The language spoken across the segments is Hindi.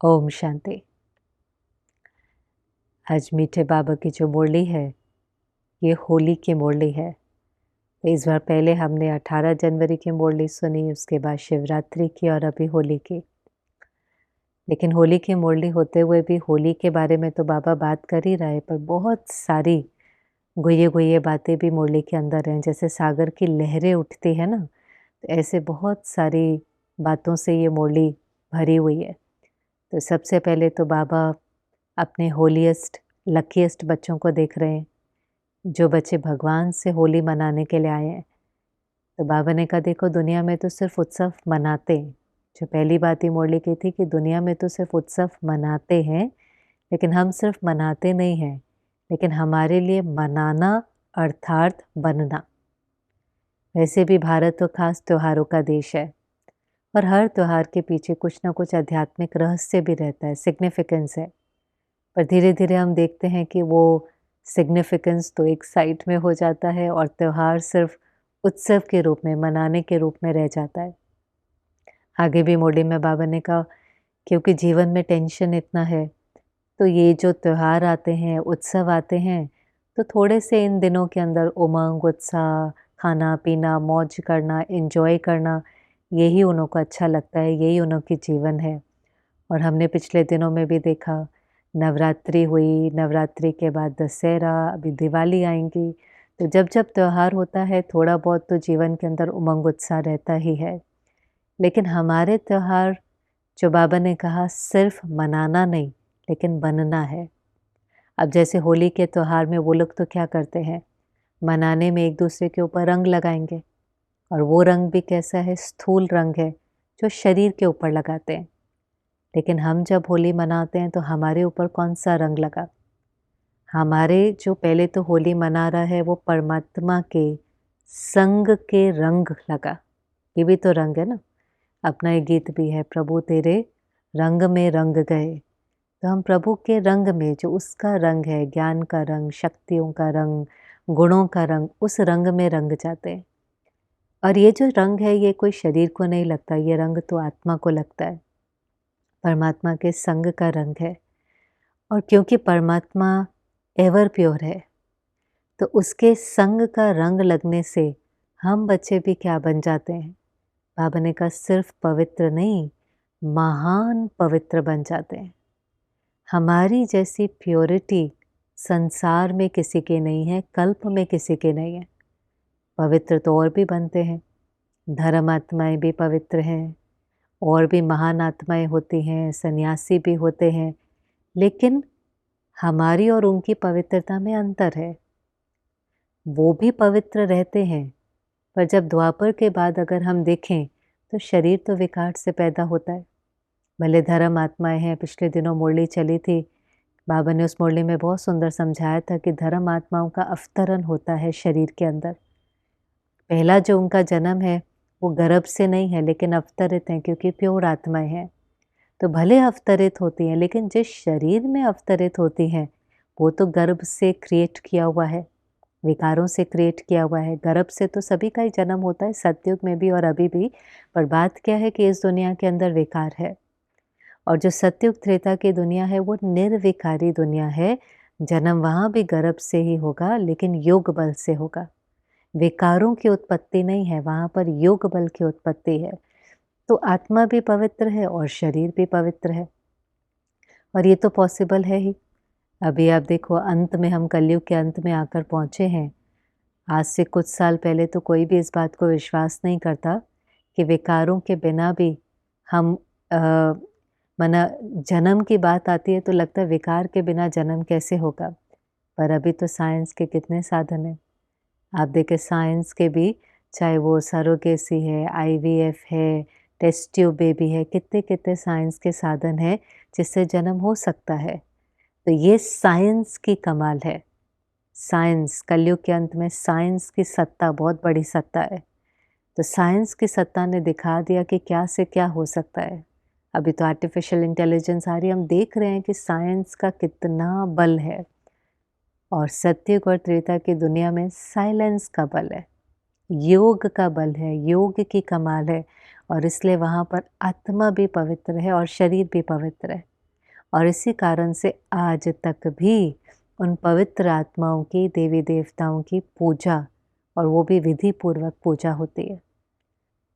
ओम शांति। आज मीठे बाबा की जो मुरली है, ये होली की मुरली है। इस बार पहले हमने 18 जनवरी की मुरली सुनी, उसके बाद शिवरात्रि की और अभी होली की। लेकिन होली की मुरली होते हुए भी होली के बारे में तो बाबा बात कर ही रहे, पर बहुत सारी गुइये-गुइये बातें भी मुरली के अंदर हैं। जैसे सागर की लहरें उठती है ना, तो ऐसे बहुत सारी बातों से ये मुरली भरी हुई है। तो सबसे पहले तो बाबा अपने होलीएस्ट, लकीएस्ट बच्चों को देख रहे हैं, जो बच्चे भगवान से होली मनाने के लिए आए हैं। तो बाबा ने कहा देखो दुनिया में तो सिर्फ उत्सव मनाते हैं। जो पहली बात ही मुरली की थी कि दुनिया में तो सिर्फ उत्सव मनाते हैं, लेकिन हम सिर्फ मनाते नहीं हैं, लेकिन हमारे लिए मनाना अर्थात बनना। वैसे भी भारत तो खास त्योहारों का देश है और हर त्योहार के पीछे कुछ ना कुछ आध्यात्मिक रहस्य भी रहता है, सिग्निफिकेंस है। पर धीरे-धीरे हम देखते हैं कि वो सिग्निफिकेंस तो एक साइड में हो जाता है और त्योहार सिर्फ उत्सव के रूप में, मनाने के रूप में रह जाता है। आगे भी मुरली में बाबा ने कहा क्योंकि जीवन में टेंशन इतना है, तो ये जो त्योहार आते हैं, उत्सव आते हैं, तो थोड़े से इन दिनों के अंदर उमंग, उत्साह, खाना-पीना, मौज करना, एन्जॉय करना, यही उन्हों को अच्छा लगता है, यही उन्हों की जीवन है। और हमने पिछले दिनों में भी देखा नवरात्रि हुई, नवरात्रि के बाद दशहरा, अभी दिवाली आएँगी। तो जब-जब त्योहार होता है थोड़ा बहुत तो जीवन के अंदर उमंग उत्साह रहता ही है। लेकिन हमारे त्योहार जो बाबा ने कहा सिर्फ मनाना नहीं, लेकिन बनना है। अब जैसे होली के त्योहार में वो लोग तो क्या करते हैं, मनाने में एक-दूसरे के ऊपर रंग लगाएँगे और वो रंग भी कैसा है, स्थूल रंग है, जो शरीर के ऊपर लगाते हैं। लेकिन हम जब होली मनाते हैं तो हमारे ऊपर कौन-सा रंग लगा? हमारे जो पहले तो होली मना रहा है वो परमात्मा के संग के रंग लगा। ये भी तो रंग है ना। अपना एक गीत भी है, प्रभु तेरे रंग में रंग गए। तो हम प्रभु के रंग में, जो उसका रंग है, ज्ञान का रंग, शक्तियों का रंग, गुणों का रंग, उस रंग में रंग जाते हैं। और ये जो रंग है ये कोई शरीर को नहीं लगता, ये रंग तो आत्मा को लगता है। परमात्मा के संग का रंग है। और क्योंकि परमात्मा एवर प्योर है, तो उसके संग का रंग लगने से हम बच्चे भी क्या बन जाते हैं? बाबा ने कहा सिर्फ पवित्र नहीं, महान पवित्र बन जाते हैं। हमारी जैसी प्योरिटी संसार में किसी की नहीं है, कल्प में किसी की नहीं है। पवित्र तो और भी बनते हैं, धर्मात्माएं भी पवित्र हैं, और भी महान आत्माएं होती हैं, सन्यासी भी होते हैं, लेकिन हमारी और उनकी पवित्रता में अंतर है। वो भी पवित्र रहते हैं, पर जब द्वापर के बाद अगर हम देखें तो शरीर तो विकार से पैदा होता है। भले धर्म आत्माएं हैं, पिछले दिनों मुरली चली थी, बाबा ने उस मुरली में बहुत सुंदर समझाया था कि धर्म आत्माओं का अवतरण होता है शरीर के अंदर। पहला जो उनका जन्म है वो गर्भ से नहीं है, लेकिन अवतरित हैं क्योंकि प्योर आत्माएं हैं। तो भले अवतरित होती हैं, लेकिन जिस शरीर में अवतरित होती हैं वो तो गर्भ से क्रिएट किया हुआ है, विकारों से क्रिएट किया हुआ है। गर्भ से तो सभी का ही जन्म होता है, सतयुग में भी और अभी भी। पर बात क्या है कि इस दुनिया के अंदर विकार है, और जो सतयुग त्रेता की दुनिया है वो निर्विकारी दुनिया है। जन्म वहाँ भी गर्भ से ही होगा, लेकिन योग बल से होगा। विकारों की उत्पत्ति नहीं है, वहाँ पर योग बल की उत्पत्ति है। तो आत्मा भी पवित्र है और शरीर भी पवित्र है, और ये तो पॉसिबल है ही। अभी आप देखो अंत में, हम कलयुग के अंत में आकर पहुँचे हैं। आज से कुछ साल पहले तो कोई भी इस बात को विश्वास नहीं करता कि विकारों के बिना भी हम मना जन्म की बात आती है तो लगता है विकार के बिना जन्म कैसे होगा। पर अभी तो साइंस के कितने साधन हैं। आप देखें साइंस के भी, चाहे वो सरोगेसी है, आईवीएफ है, टेस्ट ट्यूब बेबी है, कितने-कितने साइंस के साधन हैं जिससे जन्म हो सकता है। तो ये साइंस की कमाल है। साइंस, कलयुग के अंत में साइंस की सत्ता बहुत बड़ी सत्ता है। तो साइंस की सत्ता ने दिखा दिया कि क्या से क्या हो सकता है। अभी तो आर्टिफिशियल इंटेलिजेंस आ रही है, हम देख रहे हैं कि साइंस का कितना बल है। और सतयुग और त्रेता की दुनिया में साइलेंस का बल है। योग का बल है, योग की कमाल है और इसलिए वहाँ पर आत्मा भी पवित्र है और शरीर भी पवित्र है। और इसी कारण से आज तक भी उन पवित्र आत्माओं की, देवी देवताओं की पूजा, और वो भी विधि पूर्वक पूजा होती है।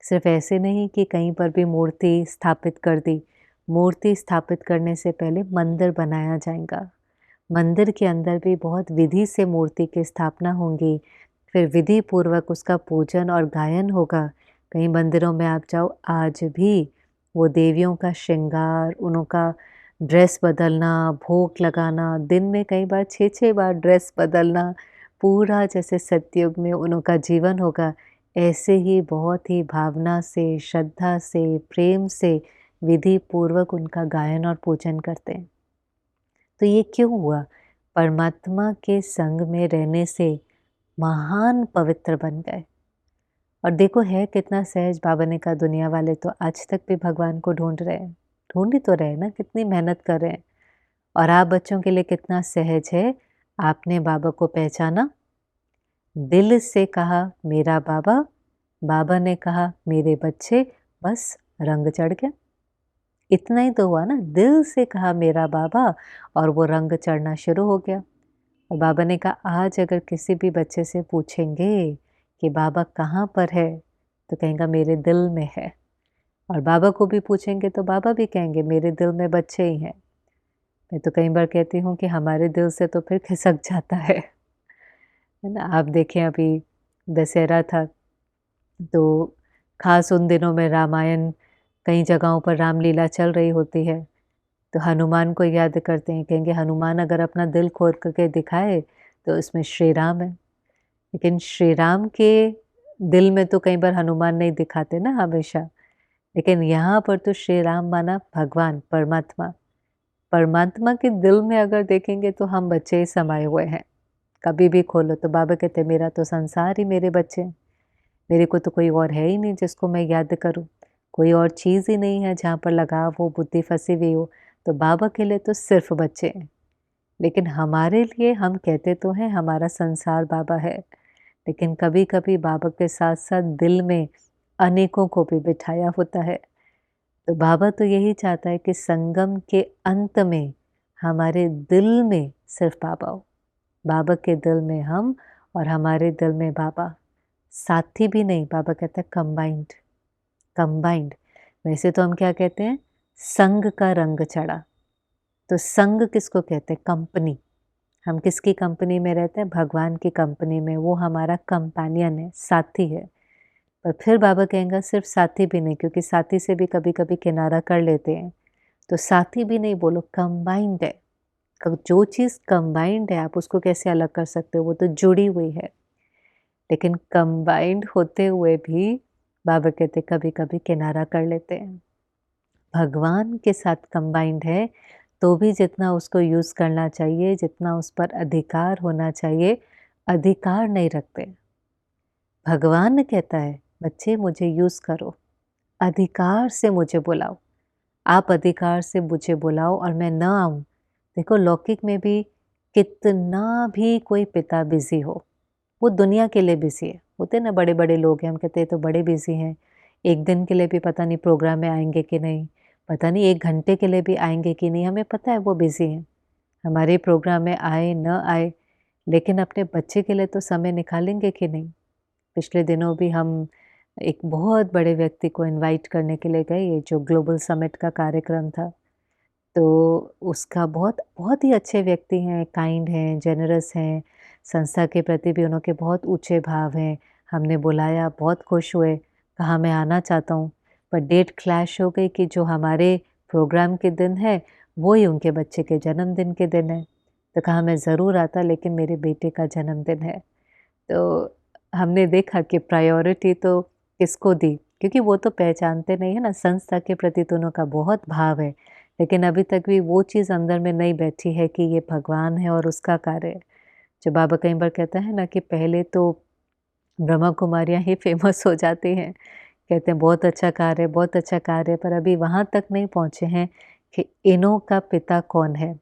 सिर्फ ऐसे नहीं कि कहीं पर भी मूर्ति स्थापित कर दी। मूर्ति स्थापित करने से पहले मंदिर बनाया जाएगा। मंदिर के अंदर भी बहुत विधि से मूर्ति की स्थापना होंगी, फिर विधि पूर्वक उसका पूजन और गायन होगा। कई मंदिरों में आप जाओ, आज भी वो देवियों का श्रृंगार, उनका ड्रेस बदलना, भोग लगाना, दिन में कई बार 6-6 बार ड्रेस बदलना, पूरा जैसे सतयुग में उनका जीवन होगा, ऐसे ही बहुत ही भावना से, श्रद्धा से, प्रेम से विधि पूर्वक उनका गायन और पूजन करते हैं। तो ये क्यों हुआ? परमात्मा के संग में रहने से महान पवित्र बन गए। और देखो है कितना सहज, बाबा ने कहा दुनिया वाले तो आज तक भी भगवान को ढूंढ रहे हैं। ढूंढ ही तो रहे ना, कितनी मेहनत कर रहे हैं। और आप बच्चों के लिए कितना सहज है, आपने बाबा को पहचाना, दिल से कहा मेरा बाबा, बाबा ने कहा मेरे बच्चे, बस रंग चढ़ गया। इतना ही तो हुआ ना, दिल से कहा मेरा बाबा और वो रंग चढ़ना शुरू हो गया। और बाबा ने कहा आज अगर किसी भी बच्चे से पूछेंगे कि बाबा कहाँ पर है, तो कहेगा मेरे दिल में है। और बाबा को भी पूछेंगे तो बाबा भी कहेंगे मेरे दिल में बच्चे ही हैं। मैं तो कई बार कहती हूँ कि हमारे दिल से तो फिर खिसक जाता है ना। आप देखें अभी दशहरा था, तो खास उन दिनों में रामायण, कई जगहों पर रामलीला चल रही होती है, तो हनुमान को याद करते हैं, कहेंगे हनुमान अगर अपना दिल खोल करके दिखाए तो इसमें श्री राम है। लेकिन श्री राम के दिल में तो कई बार हनुमान नहीं दिखाते ना हमेशा। लेकिन यहाँ पर तो श्री राम माना भगवान, परमात्मा। परमात्मा के दिल में अगर देखेंगे तो हम बच्चे ही समाये हुए हैं। कभी भी खोलो तो बाबा कहते मेरा तो संसार ही मेरे बच्चे हैं। मेरे को तो कोई और है ही नहीं जिसको मैं याद करूं। कोई और चीज़ ही नहीं है जहाँ पर लगाव हो, बुद्धि फंसी हुई हो। तो बाबा के लिए तो सिर्फ बच्चे हैं। लेकिन हमारे लिए, हम कहते तो हैं हमारा संसार बाबा है, लेकिन कभी कभी बाबा के साथ साथ दिल में अनेकों को भी बिठाया होता है। तो बाबा तो यही चाहता है कि संगम के अंत में हमारे दिल में सिर्फ बाबा हो। बाबा के दिल में हम और हमारे दिल में बाबा। साथी भी नहीं, बाबा कहता है कंबाइंड। कंबाइंड वैसे तो हम क्या कहते हैं, संग का रंग चढ़ा। तो संग किसको कहते हैं? कंपनी। हम किसकी कंपनी में रहते हैं? भगवान की कंपनी में। वो हमारा कंपेनियन है, साथी है। पर फिर बाबा कहेंगे सिर्फ साथी भी नहीं, क्योंकि साथी से भी कभी कभी किनारा कर लेते हैं। तो साथी भी नहीं बोलो, कंबाइंड है। जो चीज़ कंबाइंड है आप उसको कैसे अलग कर सकते हो? वो तो जुड़ी हुई है। लेकिन कंबाइंड होते हुए भी बाबा कहते कभी कभी किनारा कर लेते हैं। भगवान के साथ कंबाइंड है तो भी जितना उसको यूज़ करना चाहिए, जितना उस पर अधिकार होना चाहिए, अधिकार नहीं रखते। भगवान कहता है बच्चे मुझे यूज़ करो, अधिकार से मुझे बुलाओ। आप अधिकार से मुझे बुलाओ और मैं ना आऊँ। देखो लौकिक में भी कितना भी कोई पिता बिज़ी हो, वो दुनिया के लिए बिज़ी है। होते ना बड़े बड़े लोग हैं, हम कहते हैं तो बड़े बिज़ी हैं। एक दिन के लिए भी पता नहीं प्रोग्राम में आएंगे कि नहीं, पता नहीं 1 घंटे के लिए भी आएंगे कि नहीं, हमें पता है वो बिज़ी हैं। हमारे प्रोग्राम में आए न आए, लेकिन अपने बच्चे के लिए तो समय निकालेंगे कि नहीं। पिछले दिनों भी हम एक बहुत बड़े व्यक्ति को इनवाइट करने के लिए गए, ये जो ग्लोबल समिट का कार्यक्रम था। तो उसका बहुत बहुत ही अच्छे व्यक्ति हैं, काइंड हैं, जेनरस हैं, संस्था के प्रति भी उनके बहुत ऊँचे भाव हैं। हमने बुलाया, बहुत खुश हुए, कहा मैं आना चाहता हूँ, पर डेट क्लैश हो गई कि जो हमारे प्रोग्राम के दिन है, वो ही उनके बच्चे के जन्मदिन के दिन है। तो कहा मैं ज़रूर आता, लेकिन मेरे बेटे का जन्मदिन है। तो हमने देखा कि प्रायोरिटी तो किसको दी, क्योंकि वो तो पहचानते नहीं है ना, संस्था के प्रति तो उनका बहुत भाव है, लेकिन अभी तक भी वो चीज़ अंदर में नहीं बैठी है कि ये भगवान है और उसका कार्य है। जो बाबा कई बार कहता है ना कि पहले तो ब्रह्मा कुमारियाँ ही फेमस हो जाती हैं, कहते हैं बहुत अच्छा कार्य है, बहुत अच्छा कार्य है, पर अभी वहाँ तक नहीं पहुँचे हैं कि इन्हों का पिता कौन है।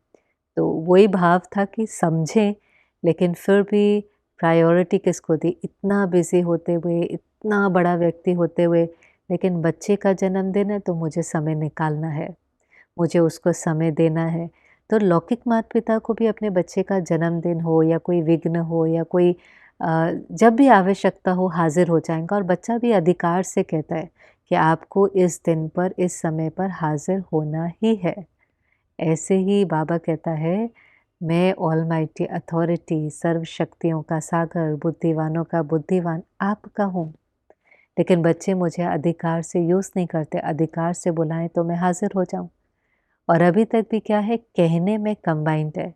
तो वही भाव था कि समझें, लेकिन फिर भी प्रायोरिटी किसको दी? इतना बिज़ी होते हुए, इतना बड़ा व्यक्ति होते हुए, लेकिन बच्चे का जन्मदिन है तो मुझे समय निकालना है, मुझे उसको समय देना है। तो लौकिक माता-पिता को भी अपने बच्चे का जन्मदिन हो या कोई विघ्न हो या कोई जब भी आवश्यकता हो हाज़िर हो जाएँगा, और बच्चा भी अधिकार से कहता है कि आपको इस दिन पर, इस समय पर हाज़िर होना ही है। ऐसे ही बाबा कहता है, मैं ऑलमाइटी अथॉरिटी, सर्व शक्तियों का सागर, बुद्धिमानों का बुद्धिमान आपका हूँ। लेकिन बच्चे मुझे अधिकार से यूज़ नहीं करते, अधिकार से बुलाएँ तो मैं हाज़िर हो जाऊँ। और अभी तक भी क्या है, कहने में कंबाइंड है,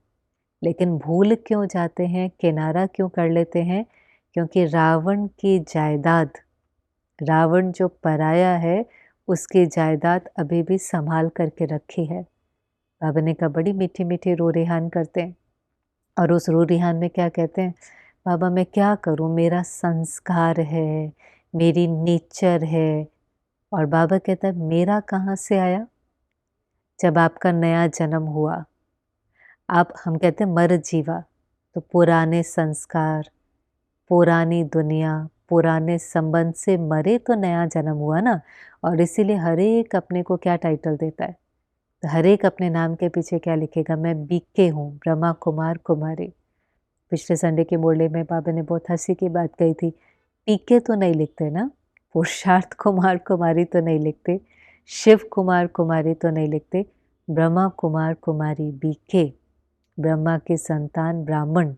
लेकिन भूल क्यों जाते हैं, किनारा क्यों कर लेते हैं? क्योंकि रावण की जायदाद, रावण जो पराया है, उसकी जायदाद अभी भी सँभाल कर के रखी है। बाबा ने कहा बड़ी मीठी-मीठी रूह-रिहान करते हैं, और उस रूह-रिहान में क्या कहते हैं, बाबा मैं क्या करूँ, मेरा संस्कार है, मेरी नेचर है। और बाबा कहता है मेरा कहाँ से आया? जब आपका नया जन्म हुआ, आप, हम कहते हैं मर जीवा, तो पुराने संस्कार, पुरानी दुनिया, पुराने संबंध से मरे तो नया जन्म हुआ ना। और इसीलिए हर एक अपने को क्या टाइटल देता है, तो हर एक अपने नाम के पीछे क्या लिखेगा, मैं बीके हूँ, ब्रह्मा कुमार कुमारी। पिछले संडे के मुरली में बाबा ने बहुत हंसी की बात कही थी, पीके तो नहीं लिखते ना, पुरुषार्थ कुमार कुमारी तो नहीं लिखते, शिव कुमार कुमारी तो नहीं लिखते, ब्रह्मा कुमार कुमारी बीके, ब्रह्मा की संतान ब्राह्मण।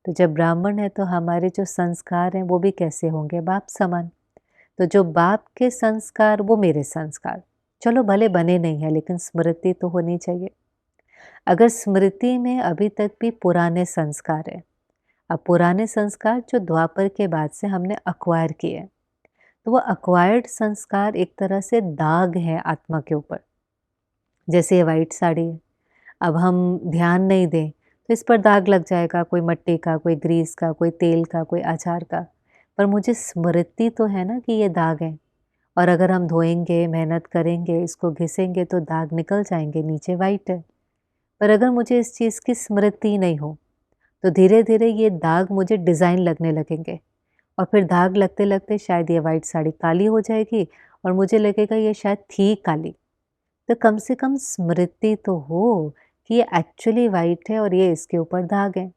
तो जब ब्राह्मण है तो हमारे जो संस्कार हैं वो भी कैसे होंगे, बाप समान। तो जो बाप के संस्कार वो मेरे संस्कार, चलो भले बने नहीं है लेकिन स्मृति तो होनी चाहिए। अगर स्मृति में अभी तक भी पुराने संस्कार है, अब पुराने संस्कार जो द्वापर के बाद से हमने अक्वायर किए हैं, तो वो अक्वायर्ड संस्कार एक तरह से दाग है आत्मा के ऊपर। जैसे ये वाइट साड़ी है, अब हम ध्यान नहीं दें तो इस पर दाग लग जाएगा, कोई मिट्टी का, कोई ग्रीस का, कोई तेल का, कोई अचार का। पर मुझे स्मृति तो है ना कि ये दाग हैं, और अगर हम धोएंगे, मेहनत करेंगे, इसको घिसेंगे तो दाग निकल जाएंगे, नीचे वाइट है। पर अगर मुझे इस चीज़ की स्मृति नहीं हो तो धीरे धीरे ये दाग मुझे डिज़ाइन लगने लगेंगे, और फिर दाग लगते लगते शायद ये वाइट साड़ी काली हो जाएगी और मुझे लगेगा ये शायद थी काली। तो कम से कम स्मृति तो हो कि ये एक्चुअली वाइट है और ये इसके ऊपर दाग है।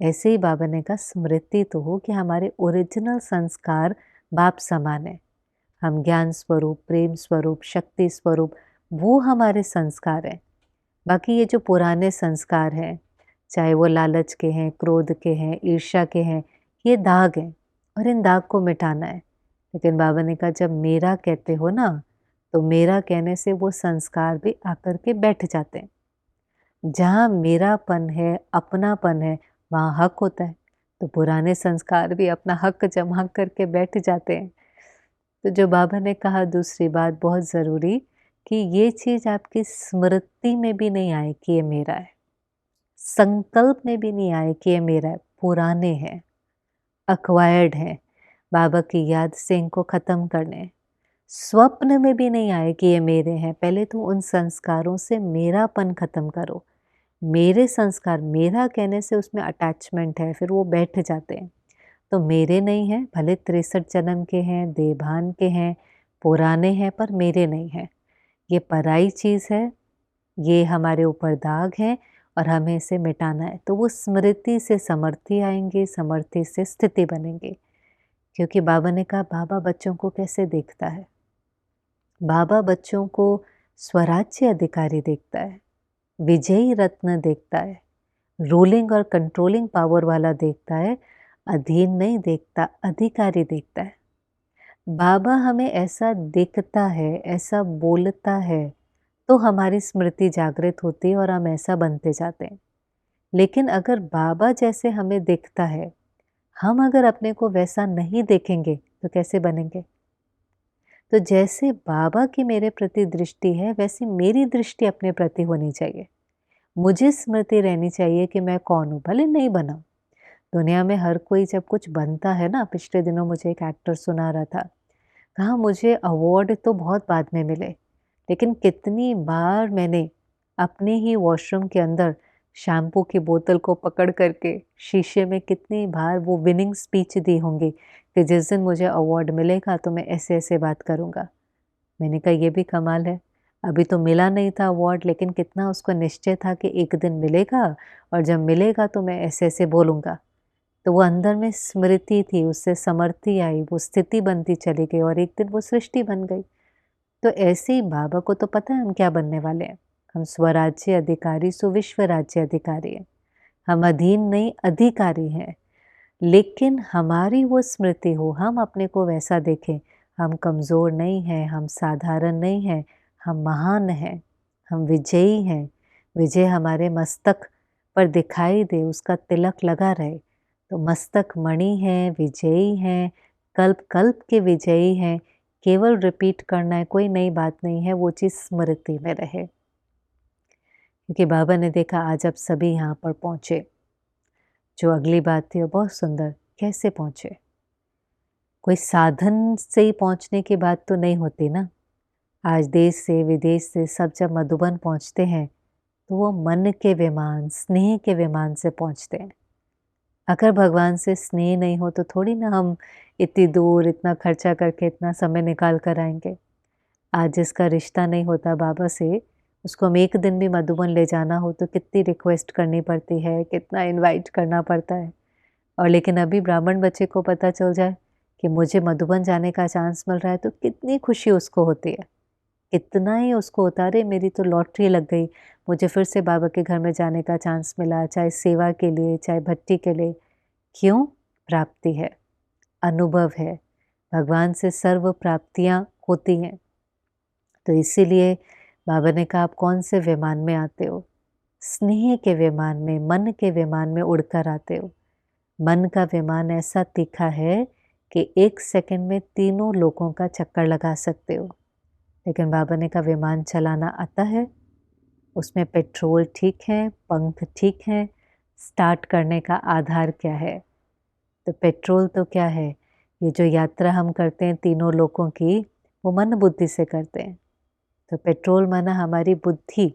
ऐसे ही बाबा ने कहा स्मृति तो हो कि हमारे ओरिजिनल संस्कार बाप समान है। हम ज्ञान स्वरूप, प्रेम स्वरूप, शक्ति स्वरूप, वो हमारे संस्कार हैं। बाकी ये जो पुराने संस्कार हैं, चाहे वो लालच के हैं, क्रोध के हैं, ईर्ष्या के हैं, ये दाग हैं और इन दाग को मिटाना है। लेकिन बाबा ने कहा जब मेरा कहते हो ना, तो मेरा कहने से वो संस्कार भी आकर के बैठ जाते हैं। जहाँ मेरापन है, अपनापन है, वहाँ हक होता है। तो पुराने संस्कार भी अपना हक जमा करके बैठ जाते हैं। तो जो बाबा ने कहा दूसरी बात बहुत ज़रूरी, कि ये चीज़ आपकी स्मृति में भी नहीं आए कि ये मेरा है, संकल्प में भी नहीं आए कि ये मेरा है, पुराने हैं, एक्वायर्ड हैं, बाबा की याद से इनको ख़त्म करने हैं। स्वप्न में भी नहीं आए कि ये मेरे हैं, पहले तो उन संस्कारों से मेरापन ख़त्म करो। मेरे संस्कार, मेरा कहने से उसमें अटैचमेंट है, फिर वो बैठ जाते हैं। तो मेरे नहीं हैं, भले 63 जन्म के हैं, देभान के हैं, पुराने हैं, पर मेरे नहीं हैं। ये पराई चीज़ है, ये हमारे ऊपर दाग है और हमें इसे मिटाना है। तो वो स्मृति से समर्थी आएंगे, समर्थी से स्थिति बनेंगे। क्योंकि बाबा ने कहा बाबा बच्चों को कैसे देखता है, बाबा बच्चों को स्वराज्य अधिकारी देखता है, विजयी रत्न देखता है, रूलिंग और कंट्रोलिंग पावर वाला देखता है, अधीन नहीं देखता, अधिकारी देखता है। बाबा हमें ऐसा दिखता है, ऐसा बोलता है, तो हमारी स्मृति जागृत होती है और हम ऐसा बनते जाते हैं। लेकिन अगर बाबा जैसे हमें दिखता है, हम अगर अपने को वैसा नहीं देखेंगे तो कैसे बनेंगे? तो जैसे बाबा की मेरे प्रति दृष्टि है, वैसी मेरी दृष्टि अपने प्रति होनी चाहिए। मुझे स्मृति रहनी चाहिए कि मैं कौन हूँ, भले नहीं बना। दुनिया में हर कोई जब कुछ बनता है ना, पिछले दिनों मुझे एक एक्टर सुना रहा था, कहा मुझे अवार्ड तो बहुत बाद में मिले, लेकिन कितनी बार मैंने अपने ही वॉशरूम के अंदर शैम्पू की बोतल को पकड़ करके शीशे में कितनी बार वो विनिंग स्पीच दी होंगी कि जिस दिन मुझे अवार्ड मिलेगा तो मैं ऐसे ऐसे बात करूँगा। मैंने कहा ये भी कमाल है, अभी तो मिला नहीं था अवार्ड लेकिन कितना उसको निश्चय था कि एक दिन मिलेगा और जब मिलेगा तो मैं ऐसे ऐसे बोलूँगा। तो वो अंदर में स्मृति थी, उससे समर्थि आई, वो स्थिति बनती चली गई और एक दिन वो सृष्टि बन गई। तो ऐसे ही बाबा को तो पता है हम क्या बनने वाले हैं। हम स्वराज्य अधिकारी सुविश्व राज्य अधिकारी हैं। हम अधीन नहीं अधिकारी हैं। लेकिन हमारी वो स्मृति हो, हम अपने को वैसा देखें, हम कमज़ोर नहीं हैं, हम साधारण नहीं हैं, हम महान हैं, हम विजयी हैं। विजय हमारे मस्तक पर दिखाई दे, उसका तिलक लगा रहे। तो मस्तक मणि हैं, विजयी हैं, कल्प कल्प के विजयी हैं। केवल रिपीट करना है, कोई नई बात नहीं है, वो चीज़ स्मृति में रहे। क्योंकि बाबा ने देखा आज अब सभी यहाँ पर पहुँचे। जो अगली बात थी वो बहुत सुंदर, कैसे पहुँचे? कोई साधन से ही पहुँचने की बात तो नहीं होती ना। आज देश से विदेश से सब जब मधुबन पहुँचते हैं तो वो मन के विमान, स्नेह के विमान से पहुँचते हैं। अगर भगवान से स्नेह नहीं हो तो थोड़ी ना हम इतनी दूर इतना खर्चा करके इतना समय निकाल कर आएंगे। आज जिसका रिश्ता नहीं होता बाबा से, उसको हम एक दिन भी मधुबन ले जाना हो तो कितनी रिक्वेस्ट करनी पड़ती है, कितना इनवाइट करना पड़ता है। और लेकिन अभी ब्राह्मण बच्चे को पता चल जाए कि मुझे मधुबन जाने का चांस मिल रहा है तो कितनी खुशी उसको होती है। इतना ही उसको होता, अरे मेरी तो लॉटरी लग गई, मुझे फिर से बाबा के घर में जाने का चांस मिला, चाहे सेवा के लिए, चाहे भट्टी के लिए। क्यों? प्राप्ति है, अनुभव है। भगवान से सर्व प्राप्तियाँ होती हैं। तो इसीलिए बाबा ने कहा आप कौन से विमान में आते हो? स्नेह के विमान में, मन के विमान में उड़कर आते हो। मन का विमान ऐसा तीखा है कि 1 सेकंड में तीनों लोगों का चक्कर लगा सकते हो। लेकिन बाबा ने कहा विमान चलाना आता है? उसमें पेट्रोल ठीक है, पंख ठीक है, स्टार्ट करने का आधार क्या है? तो पेट्रोल तो क्या है? ये जो यात्रा हम करते हैं तीनों लोगों की, वो मन बुद्धि से करते हैं। तो पेट्रोल माना हमारी बुद्धि।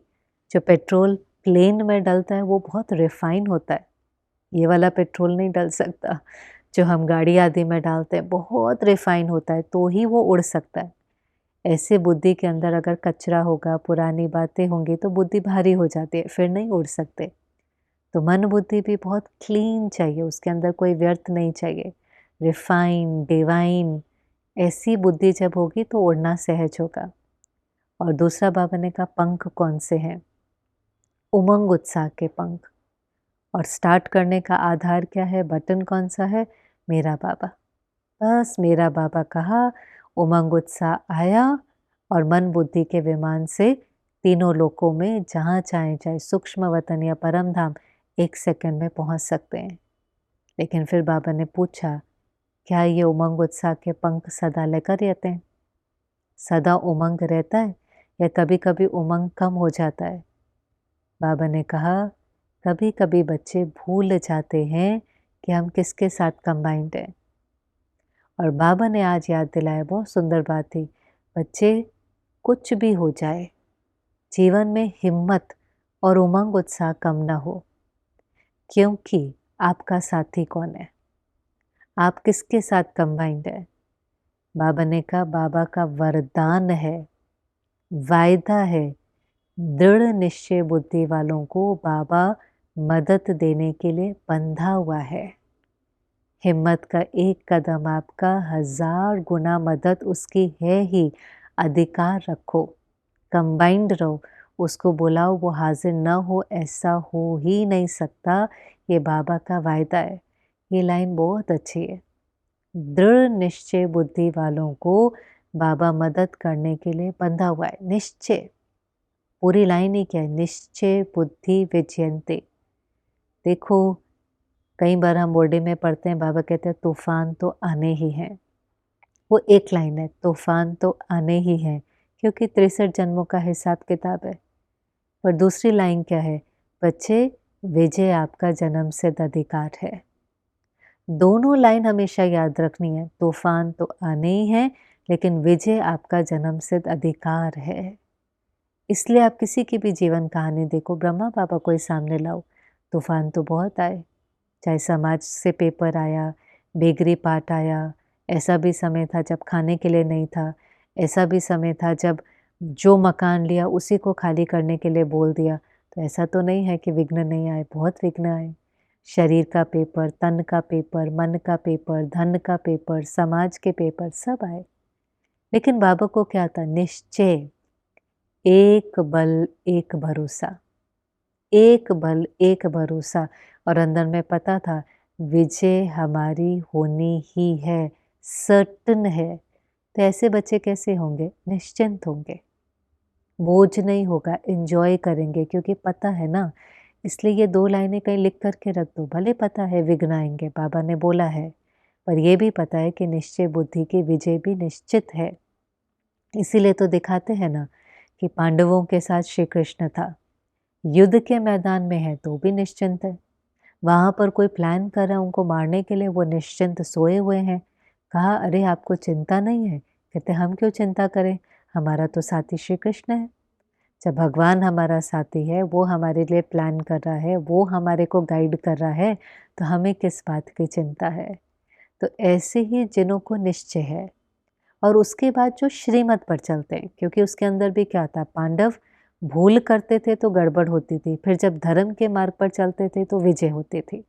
जो पेट्रोल प्लेन में डलता है वो बहुत रिफाइन होता है, ये वाला पेट्रोल नहीं डल सकता। जो हम गाड़ी आदि में डालते हैं बहुत रिफाइन होता है तो ही वो उड़ सकता है। ऐसे बुद्धि के अंदर अगर कचरा होगा, पुरानी बातें होंगी तो बुद्धि भारी हो जाती है, फिर नहीं उड़ सकते। तो मन बुद्धि भी बहुत क्लीन चाहिए, उसके अंदर कोई व्यर्थ नहीं चाहिए। रिफाइन, डिवाइन ऐसी बुद्धि जब होगी तो उड़ना सहज होगा। और दूसरा बाबा ने कहा पंख कौन से हैं? उमंग उत्साह के पंख। और स्टार्ट करने का आधार क्या है, बटन कौन सा है? मेरा बाबा। बस मेरा बाबा कहा, उमंग उत्साह आया और मन बुद्धि के विमान से तीनों लोकों में जहाँ चाहे, चाहे सूक्ष्म वतन या परम धाम 1 सेकंड में पहुँच सकते हैं। लेकिन फिर बाबा ने पूछा, क्या ये उमंग उत्साह के पंख सदा लेकर रहते हैं? सदा उमंग रहता है या कभी कभी उमंग कम हो जाता है? बाबा ने कहा, कभी कभी बच्चे भूल जाते हैं कि हम किसके साथ कंबाइंड हैं। और बाबा ने आज याद दिलाया, बहुत सुंदर बात थी। बच्चे कुछ भी हो जाए, जीवन में हिम्मत और उमंग उत्साह कम ना हो, क्योंकि आपका साथी कौन है? आप किसके साथ कंबाइंड है? बाबा ने कहा बाबा का वरदान है, वायदा है। दृढ़ निश्चय बुद्धि वालों को बाबा मदद देने के लिए बंधा हुआ है। हिम्मत का एक कदम आपका 1000 गुना मदद उसकी है ही। अधिकार रखो, कंबाइंड रहो, उसको बुलाओ, वो हाजिर न हो ऐसा हो ही नहीं सकता। ये बाबा का वायदा है। ये लाइन बहुत अच्छी है। दृढ़ निश्चय बुद्धि वालों को बाबा मदद करने के लिए बंधा हुआ है। निश्चय, पूरी लाइन ही क्या है? निश्चय बुद्धि विजयन्ते। देखो, कई बार हम बोर्डे में पढ़ते हैं, बाबा कहते हैं तूफान तो आने ही हैं। वो एक लाइन है, तूफान तो आने ही हैं, क्योंकि 63 जन्मों का हिसाब किताब है। और दूसरी लाइन क्या है? बच्चे, विजय आपका जन्म सिद्ध अधिकार है। दोनों लाइन हमेशा याद रखनी है। तूफान तो आने ही है, लेकिन विजय आपका जन्म सिद्ध अधिकार है। इसलिए आप किसी की भी जीवन कहानी देखो, ब्रह्मा बाबा को ही सामने लाओ, तूफान तो बहुत आए। चाहे समाज से पेपर आया, बेगरी पाठ आया, ऐसा भी समय था जब खाने के लिए नहीं था, ऐसा भी समय था जब जो मकान लिया उसी को खाली करने के लिए बोल दिया। तो ऐसा तो नहीं है कि विघ्न नहीं आए, बहुत विघ्न आए। शरीर का पेपर, तन का पेपर, मन का पेपर, धन का पेपर, समाज के पेपर सब आए। लेकिन बाबा को क्या था? निश्चय, एक बल एक भरोसा, एक बल एक भरोसा। और अंदर में पता था विजय हमारी होनी ही है, सर्टन है। तो ऐसे बच्चे कैसे होंगे? निश्चिंत होंगे, बोझ नहीं होगा, एंजॉय करेंगे, क्योंकि पता है ना। इसलिए ये 2 लाइनें कहीं लिख कर के रख दो। भले पता है विघ्न आएंगे, बाबा ने बोला है, पर ये भी पता है कि निश्चय बुद्धि की विजय भी निश्चित है। इसीलिए तो दिखाते हैं ना कि पांडवों के साथ श्री कृष्ण था, युद्ध के मैदान में है तो भी निश्चिंत है। वहाँ पर कोई प्लान कर रहा है उनको मारने के लिए, वो निश्चिंत सोए हुए हैं। कहा, अरे आपको चिंता नहीं है? कहते, हम क्यों चिंता करें, हमारा तो साथी श्री कृष्ण है। जब भगवान हमारा साथी है, वो हमारे लिए प्लान कर रहा है, वो हमारे को गाइड कर रहा है, तो हमें किस बात की चिंता है। तो ऐसे ही जिनों को निश्चय है, और उसके बाद जो श्रीमत पर चलते हैं, क्योंकि उसके अंदर भी क्या था, पांडव भूल करते थे तो गड़बड़ होती थी, फिर जब धर्म के मार्ग पर चलते थे तो विजय होती थी।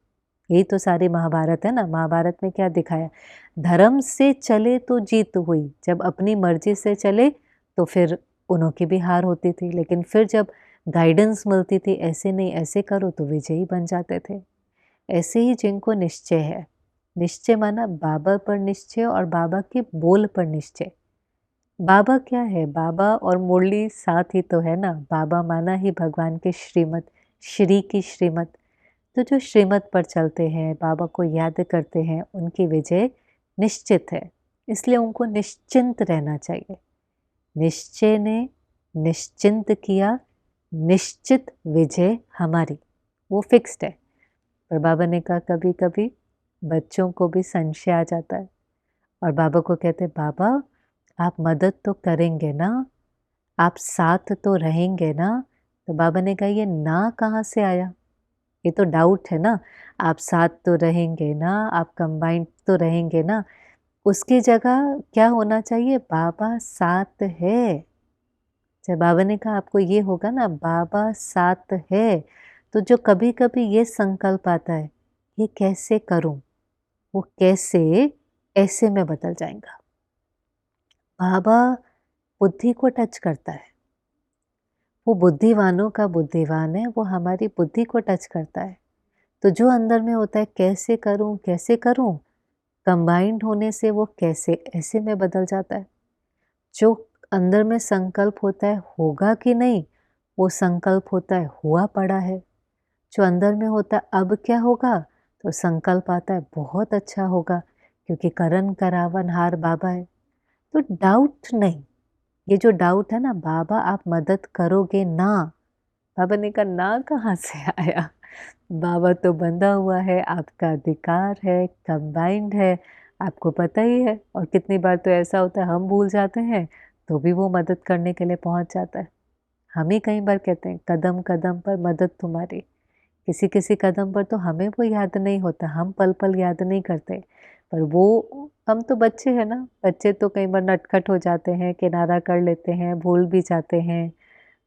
यही तो सारी महाभारत है ना। महाभारत में क्या दिखाया? धर्म से चले तो जीत हुई, जब अपनी मर्जी से चले तो फिर उन्हों की भी हार होती थी। लेकिन फिर जब गाइडेंस मिलती थी, ऐसे नहीं ऐसे करो, तो विजयी बन जाते थे। ऐसे ही जिनको निश्चय है, निश्चय माना बाबा पर निश्चय और बाबा के बोल पर निश्चय। बाबा क्या है? बाबा और मुरली साथ ही तो है ना। बाबा माना ही भगवान के श्रीमत, श्री की श्रीमत। तो जो श्रीमत पर चलते हैं, बाबा को याद करते हैं, उनकी विजय निश्चित है। इसलिए उनको निश्चिंत रहना चाहिए। निश्चय ने निश्चिंत किया, निश्चित विजय हमारी, वो फिक्स्ड है। पर बाबा ने कहा कभी कभी बच्चों को भी संशय आ जाता है, और बाबा को कहते, बाबा आप मदद तो करेंगे ना, आप साथ तो रहेंगे ना। तो बाबा ने कहा, ये ना कहाँ से आया? ये तो डाउट है ना। आप साथ तो रहेंगे ना, आप कंबाइंड तो रहेंगे ना। उसकी जगह क्या होना चाहिए? बाबा साथ है। जब बाबा ने कहा आपको ये होगा ना, बाबा साथ है, तो जो कभी कभी ये संकल्प आता है, ये कैसे करूं, वो कैसे ऐसे में बदल जाएगा। बाबा बुद्धि को टच करता है, वो बुद्धिवानों का बुद्धिवान है, वो हमारी बुद्धि को टच करता है। तो जो अंदर में होता है कैसे करूं, कंबाइंड होने से वो कैसे ऐसे में बदल जाता है। जो अंदर में संकल्प होता है होगा कि नहीं, वो संकल्प होता है हुआ पड़ा है। जो अंदर में होता है अब क्या होगा, तो संकल्प आता है बहुत अच्छा होगा, क्योंकि करन करावन हार बाबा है। तो डाउट नहीं, ये जो डाउट है ना, बाबा आप मदद करोगे ना। बाबा ने कहा, ना कहाँ से आया? बाबा तो बंधा हुआ है, आपका अधिकार है, कंबाइंड है, आपको पता ही है। और कितनी बार तो ऐसा होता है हम भूल जाते हैं, तो भी वो मदद करने के लिए पहुंच जाता है। हम ही कई बार कहते हैं कदम कदम पर मदद तुम्हारी। किसी किसी कदम पर तो हमें वो याद नहीं होता, हम पल पल याद नहीं करते, पर वो हम तो बच्चे हैं ना। बच्चे तो कई बार नटखट हो जाते हैं, किनारा कर लेते हैं, भूल भी जाते हैं,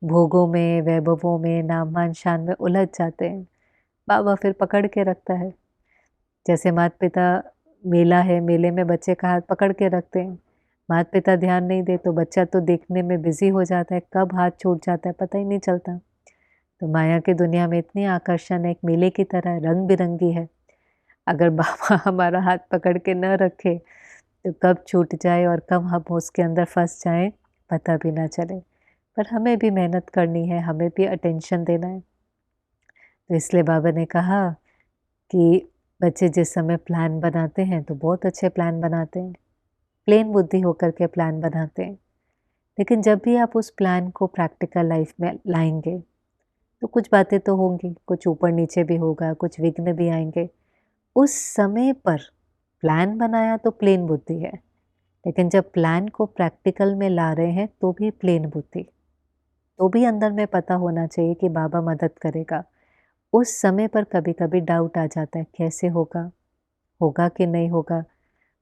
भोगों में, वैभवों में, नाम मान शान में उलझ जाते हैं। बाबा फिर पकड़ के रखता है। जैसे माता पिता, मेला है, मेले में बच्चे का हाथ पकड़ के रखते हैं, माता पिता ध्यान नहीं दे तो बच्चा तो देखने में बिजी हो जाता है, कब हाथ छूट जाता है पता ही नहीं चलता। तो माया की दुनिया में इतनी आकर्षण है, एक मेले की तरह रंग बिरंगी है। अगर बाबा हमारा हाथ पकड़ के न रखे तो कब छूट जाए और कब हम उसके अंदर फंस जाएं, पता भी ना चले। पर हमें भी मेहनत करनी है, हमें भी अटेंशन देना है। तो इसलिए बाबा ने कहा कि बच्चे जिस समय प्लान बनाते हैं तो बहुत अच्छे प्लान बनाते हैं, प्लेन बुद्धि होकर के प्लान बनाते हैं। लेकिन जब भी आप उस प्लान को प्रैक्टिकल लाइफ में लाएंगे तो कुछ बातें तो होंगी, कुछ ऊपर नीचे भी होगा, कुछ विघ्न भी आएंगे। उस समय पर प्लान बनाया तो प्लेन बुद्धि है, लेकिन जब प्लान को प्रैक्टिकल में ला रहे हैं तो भी प्लेन बुद्धि। तो भी अंदर में पता होना चाहिए कि बाबा मदद करेगा। उस समय पर कभी-कभी डाउट आ जाता है, कैसे होगा? होगा कि नहीं होगा?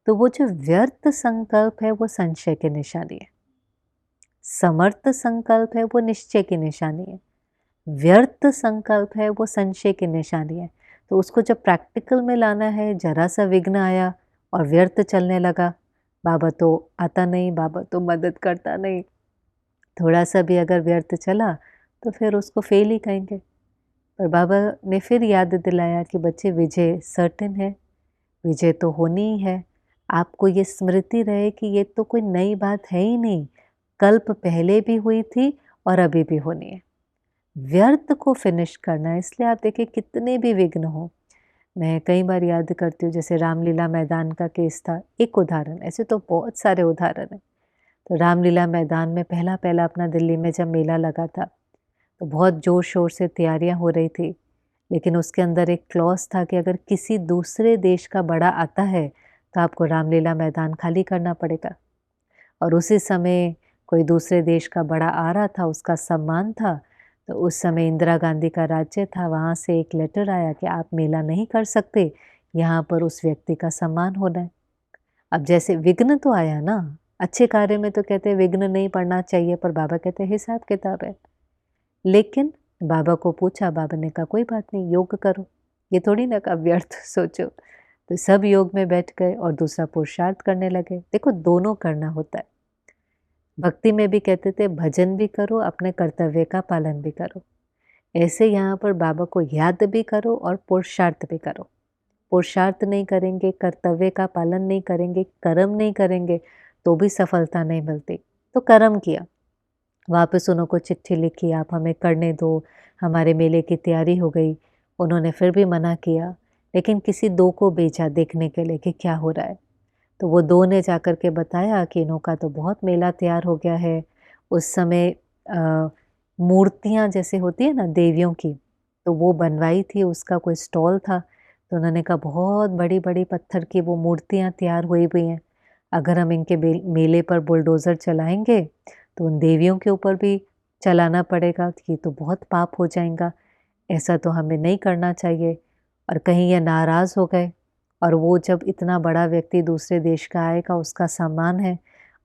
तो वो जो व्यर्थ संकल्प है वो संशय की निशानी है। समर्थ संकल्प है वो निश्चय की निशानी है। व्यर्थ संकल्प है वो संशय की निशानी है। तो उसको जब प्रैक्टिकल में लाना है, जरा सा विघ्न आया और व्यर्थ चलने लगा, बाबा तो आता नहीं, बाबा तो मदद करता नहीं। थोड़ा सा भी अगर व्यर्थ चला तो फिर उसको फेल ही कहेंगे। पर बाबा ने फिर याद दिलाया कि बच्चे विजय सर्टेन है, विजय तो होनी ही है। आपको ये स्मृति रहे कि ये तो कोई नई बात है ही नहीं, कल्प पहले भी हुई थी और अभी भी होनी है। व्यर्थ को फिनिश करना है, इसलिए आप देखिए कितने भी विघ्न हो। मैं कई बार याद करती हूँ, जैसे रामलीला मैदान का केस था, एक उदाहरण, ऐसे तो बहुत सारे उदाहरण हैं। तो रामलीला मैदान में पहला अपना दिल्ली में जब मेला लगा था, तो बहुत जोर शोर से तैयारियां हो रही थी, लेकिन उसके अंदर एक क्लॉज था कि अगर किसी दूसरे देश का बड़ा आता है तो आपको रामलीला मैदान खाली करना पड़ेगा। और उसी समय कोई दूसरे देश का बड़ा आ रहा था, उसका सम्मान था। तो उस समय इंदिरा गांधी का राज्य था, वहाँ से एक लेटर आया कि आप मेला नहीं कर सकते, यहाँ पर उस व्यक्ति का सम्मान होना है। अब जैसे विघ्न तो आया ना, अच्छे कार्य में तो कहते हैं विघ्न नहीं पड़ना चाहिए, पर बाबा कहते हैं हिसाब किताब है। लेकिन बाबा को पूछा, बाबा ने कहा कोई बात नहीं, योग करो। ये थोड़ी ना कहा व्यर्थ सोचो। तो सब योग में बैठ गए और दूसरा पुरुषार्थ करने लगे। देखो दोनों करना होता है। भक्ति में भी कहते थे भजन भी करो, अपने कर्तव्य का पालन भी करो। ऐसे यहाँ पर बाबा को याद भी करो और पुरुषार्थ भी करो। पुरुषार्थ नहीं करेंगे, कर्तव्य का पालन नहीं करेंगे, कर्म नहीं करेंगे तो भी सफलता नहीं मिलती। तो कर्म किया, वापस उनको चिट्ठी लिखी, आप हमें करने दो, हमारे मेले की तैयारी हो गई। उन्होंने फिर भी मना किया, लेकिन किसी दो को भेजा देखने के लिए कि क्या हो रहा है। तो वो दो ने जाकर के बताया कि इनों का तो बहुत मेला तैयार हो गया है। उस समय मूर्तियाँ जैसे होती है ना देवियों की, तो वो बनवाई थी, उसका कोई स्टॉल था। तो उन्होंने कहा बहुत बड़ी-बड़ी पत्थर की वो मूर्तियाँ तैयार हुई हुई हैं। अगर हम इनके मेले पर बुलडोज़र चलाएँगे तो उन देवियों के ऊपर भी चलाना पड़ेगा, तो ये तो बहुत पाप हो जाएगा। ऐसा तो हमें नहीं करना चाहिए। और कहीं ये नाराज़ हो गए, और वो जब इतना बड़ा व्यक्ति दूसरे देश का आएगा, उसका सम्मान है,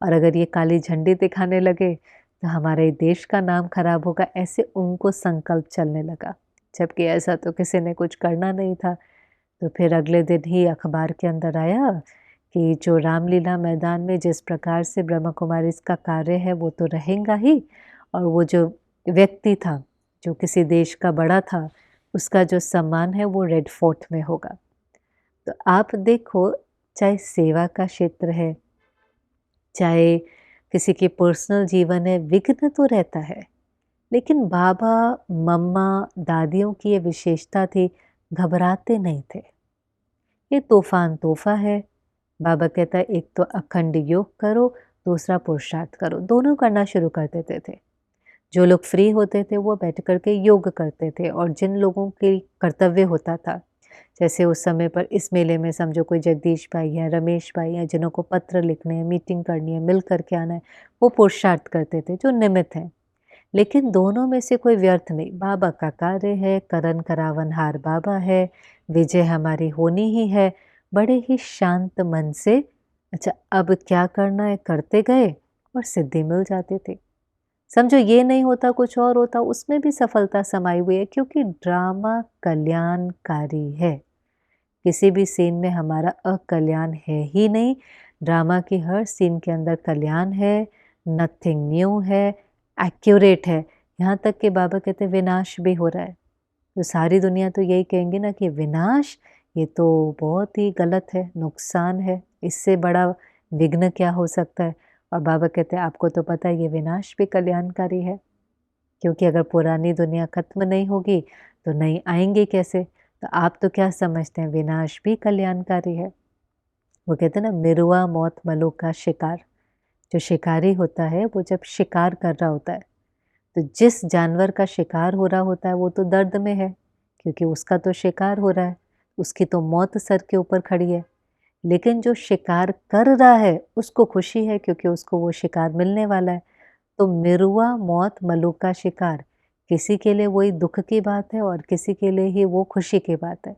और अगर ये काली झंडी दिखाने लगे तो हमारे देश का नाम खराब होगा। ऐसे उनको संकल्प चलने लगा, जबकि ऐसा तो किसी ने कुछ करना नहीं था। तो फिर अगले दिन ही अखबार के अंदर आया कि जो रामलीला मैदान में जिस प्रकार से ब्रह्मा कुमारी का कार्य है वो तो रहेगा ही, और वो जो व्यक्ति था जो किसी देश का बड़ा था, उसका जो सम्मान है वो रेड फोर्ट में होगा। तो आप देखो, चाहे सेवा का क्षेत्र है, चाहे किसी के पर्सनल जीवन है, विघ्न तो रहता है। लेकिन बाबा, मम्मा, दादियों की ये विशेषता थी, घबराते नहीं थे। ये तूफान तोहफा है। बाबा कहता है एक तो अखंड योग करो, दूसरा पुरुषार्थ करो। दोनों करना शुरू कर देते थे। जो लोग फ्री होते थे वो बैठ कर के योग करते थे, और जिन लोगों के कर्तव्य होता था, जैसे उस समय पर इस मेले में समझो कोई जगदीश भाई है, रमेश भाई हैं, जिन्हों को पत्र लिखने हैं, मीटिंग करनी है, मिल कर के आना है, वो पुरुषार्थ करते थे जो निमित्त हैं। लेकिन दोनों में से कोई व्यर्थ नहीं। बाबा का कार्य है, करन करावनहार बाबा है, विजय हमारी होनी ही है। बड़े ही शांत मन से अच्छा अब क्या करना है करते गए और सिद्धि मिल जाती थी। समझो ये नहीं होता कुछ और होता, उसमें भी सफलता समाई हुई है, क्योंकि ड्रामा कल्याणकारी है। किसी भी सीन में हमारा अकल्याण है ही नहीं। ड्रामा की हर सीन के अंदर कल्याण है, नथिंग न्यू है, एक्यूरेट है। यहाँ तक कि बाबा कहते हैं विनाश भी हो रहा है। तो सारी दुनिया तो यही कहेंगे ना कि विनाश, ये तो बहुत ही गलत है, नुकसान है, इससे बड़ा विघ्न क्या हो सकता है। और बाबा कहते हैं आपको तो पता है ये विनाश भी कल्याणकारी है, क्योंकि अगर पुरानी दुनिया खत्म नहीं होगी तो नई आएंगी कैसे। तो आप तो क्या समझते हैं, विनाश भी कल्याणकारी है। वो कहते हैं ना, मिरुआ मौत मलू का शिकार। जो शिकारी होता है वो जब शिकार कर रहा होता है, तो जिस जानवर का शिकार हो रहा होता है वो तो दर्द में है, क्योंकि उसका तो शिकार हो रहा है, उसकी तो मौत सर के ऊपर खड़ी है। लेकिन जो शिकार कर रहा है उसको खुशी है, क्योंकि उसको वो शिकार मिलने वाला है। तो मिरुआ मौत मलू का शिकार, किसी के लिए वही दुख की बात है और किसी के लिए ही वो खुशी की बात है।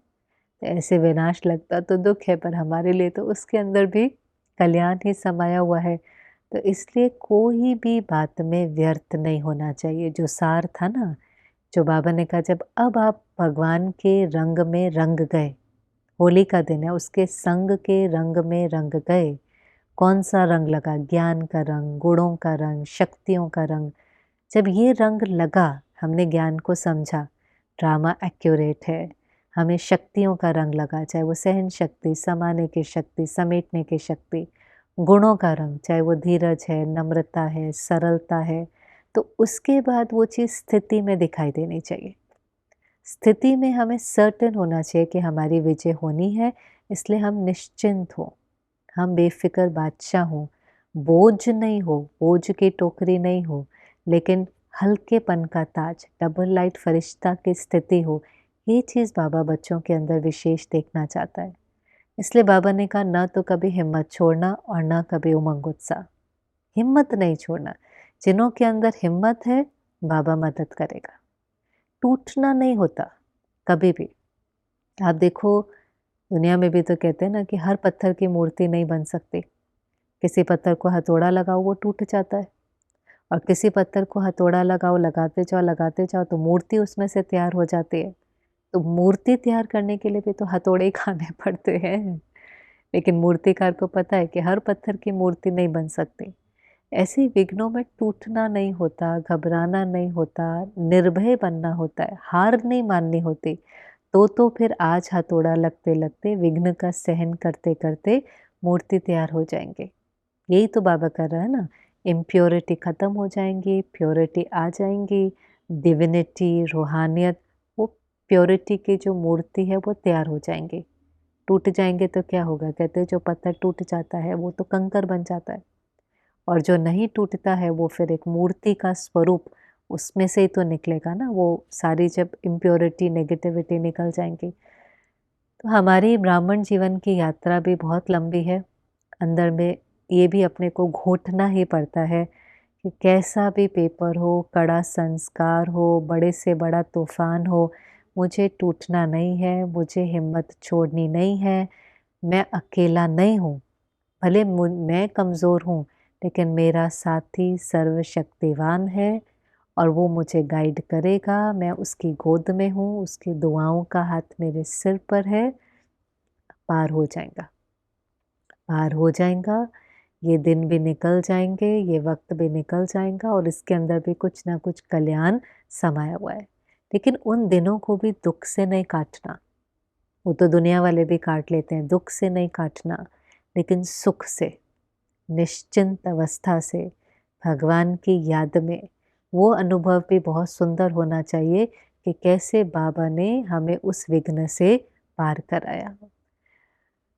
तो ऐसे विनाश लगता तो दुख है, पर हमारे लिए तो उसके अंदर भी कल्याण ही समाया हुआ है। तो इसलिए कोई भी बात में व्यर्थ नहीं होना चाहिए। जो सार था ना, जो बाबा ने कहा जब अब आप भगवान के रंग में रंग गए, होली का दिन है, उसके संग के रंग में रंग गए। कौन सा रंग लगा? ज्ञान का रंग, गुणों का रंग, शक्तियों का रंग। जब ये रंग लगा, हमने ज्ञान को समझा, ड्रामा एक्यूरेट है, हमें शक्तियों का रंग लगा, चाहे वो सहन शक्ति, समाने की शक्ति, समेटने की शक्ति, गुणों का रंग, चाहे वो धीरज है, नम्रता है, सरलता है, तो उसके बाद वो चीज़ स्थिति में दिखाई देनी चाहिए। स्थिति में हमें सर्टेन होना चाहिए कि हमारी विजय होनी है, इसलिए हम निश्चिंत हों, हम बेफ़िक्र बादशाह हों, बोझ नहीं हो, बोझ की टोकरी नहीं हो, लेकिन हल्केपन का ताज, डबल लाइट फरिश्ता की स्थिति हो। ये चीज़ बाबा बच्चों के अंदर विशेष देखना चाहता है। इसलिए बाबा ने कहा ना तो कभी हिम्मत छोड़ना और ना कभी उमंग उत्साह। हिम्मत नहीं छोड़ना। जिन्हों के अंदर हिम्मत है, बाबा मदद करेगा। टूटना नहीं होता कभी भी। आप देखो, दुनिया में भी तो कहते हैं ना कि हर पत्थर की मूर्ति नहीं बन सकती। किसी पत्थर को हथौड़ा लगाओ वो टूट जाता है, और किसी पत्थर को हथौड़ा लगाओ, लगाते जाओ तो मूर्ति उसमें से तैयार हो जाती है। तो मूर्ति तैयार करने के लिए भी तो हथौड़े ही खाने पड़ते हैं। लेकिन मूर्तिकार को पता है कि हर पत्थर की मूर्ति नहीं बन सकती। ऐसे ही विघ्नों में टूटना नहीं होता, घबराना नहीं होता, निर्भय बनना होता है, हार नहीं माननी होती। तो फिर आज हथौड़ा लगते-लगते, विघ्न का सहन करते-करते मूर्ति तैयार हो जाएँगे। यही तो बाबा कर रहा है ना, इम्प्योरिटी ख़त्म हो जाएँगी, प्योरिटी आ जाएँगी, डिविनिटी, रूहानियत, वो प्योरिटी की जो मूर्ति है वो तैयार हो जाएँगी। टूट जाएँगे तो क्या होगा? कहते हैं जो पत्थर टूट जाता है वो तो कंकर बन जाता है, और जो नहीं टूटता है वो फिर एक मूर्ति का स्वरूप, उसमें से ही तो निकलेगा ना, वो सारी जब इम्प्योरिटी, नेगेटिविटी निकल जाएँगी। तो हमारी ब्राह्मण जीवन की यात्रा भी बहुत लंबी है। अंदर में ये भी अपने को घोटना ही पड़ता है कि कैसा भी पेपर हो, कड़ा संस्कार हो, बड़े से बड़ा तूफ़ान हो, मुझे टूटना नहीं है, मुझे हिम्मत छोड़नी नहीं है, मैं अकेला नहीं हूँ। भले मैं कमज़ोर हूँ, लेकिन मेरा साथी सर्वशक्तिवान है और वो मुझे गाइड करेगा, मैं उसकी गोद में हूँ, उसकी दुआओं का हाथ मेरे सिर पर है, पार हो जाएगा, पार हो जाएगा। ये दिन भी निकल जाएँगे, ये वक़्त भी निकल जाएगा और इसके अंदर भी कुछ ना कुछ कल्याण समाया हुआ है। लेकिन उन दिनों को भी दुःख से नहीं काटना, वो तो दुनिया वाले भी काट लेते हैं, दुःख से नहीं काटना, लेकिन सुख से, निश्चिंत अवस्था से, भगवान की याद में। वो अनुभव भी बहुत सुंदर होना चाहिए कि कैसे बाबा ने हमें उस विघ्न से पार कराया।